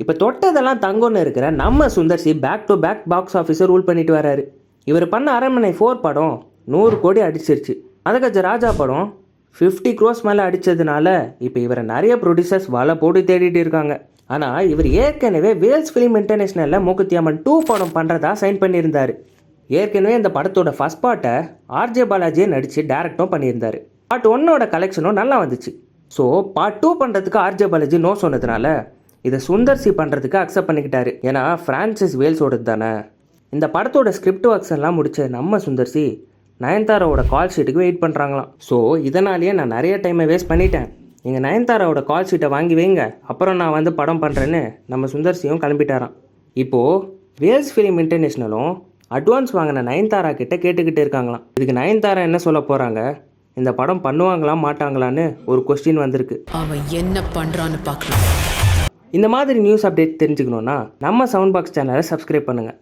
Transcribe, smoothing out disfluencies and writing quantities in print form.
இப்போ தொட்டதெல்லாம் தங்கம்னு இருக்கிற நம்ம Sundar C back to back box office rule பண்ணிட்டு வராரு. இவர் பண்ண அரண்மனை 4 படம் 100 கோடி அடிச்சிருச்சு. அதுக்கச்ச ராஜா படம் 50 crores மேலே அடித்ததுனால இப்போ இவரை நிறைய ப்ரொடியூசர்ஸ் வலை போட்டு தேடிட்டு இருக்காங்க. ஆனால் இவர் ஏற்கனவே வேல்ஸ் ஃபிலிம் இன்டர்நேஷ்னலில் மூக்குத்தி அம்மன் 2 படம் பண்ணுறதா சைன் பண்ணியிருந்தார். ஏற்கனவே இந்த படத்தோட ஃபஸ்ட் பார்ட்டை ஆர்ஜே பாலாஜியை நடித்து டேரக்டும் பண்ணியிருந்தார். பார்ட் 1ஓட கலெக்ஷனும் நல்லா வந்துச்சு. ஸோ பார்ட் 2 பண்ணுறதுக்கு ஆர்ஜே பாலாஜி நோ சொன்னதுனால இதை சுந்தர்சி பண்ணுறதுக்கு அக்செப்ட் பண்ணிக்கிட்டாரு. ஏன்னா ஃப்ரான்சிஸ் வேல்ஸோடது தானே. இந்த படத்தோட ஸ்கிரிப்ட் ஒர்க்ஸ் எல்லாம் முடித்த நம்ம சுந்தர்சி நயன்தாராவோட கால் ஷீட்டுக்கு வெயிட் பண்ணுறாங்களாம். ஸோ இதனாலேயே நான் நிறைய டைமை வேஸ்ட் பண்ணிட்டேன், நீங்கள் நயன்தாராவோட கால் ஷீட்டை வாங்கி வைங்க, அப்புறம் நான் வந்து படம் பண்ணுறேன்னு நம்ம சுந்தர்சியும் கிளம்பிட்டாராம். இப்போது வேல்ஸ் ஃபிலிம் இன்டர்நேஷ்னலும் அட்வான்ஸ் வாங்கின நயன்தாரா கிட்ட கேட்டுக்கிட்டு இருக்காங்களாம். இதுக்கு நயன்தாரா என்ன சொல்ல போகிறாங்க, இந்த படம் பண்ணுவாங்களா மாட்டாங்களான்னு ஒரு கொஸ்டின் வந்திருக்கு. அவன் என்ன பண்ணுறான்னு பார்க்கலாம். இந்த மாதிரி நியூஸ் அப்டேட் தெரிஞ்சுக்கணுன்னா நம்ம சவுண்ட் பாக்ஸ் சேனலை சப்ஸ்கிரைப் பண்ணுங்கள்.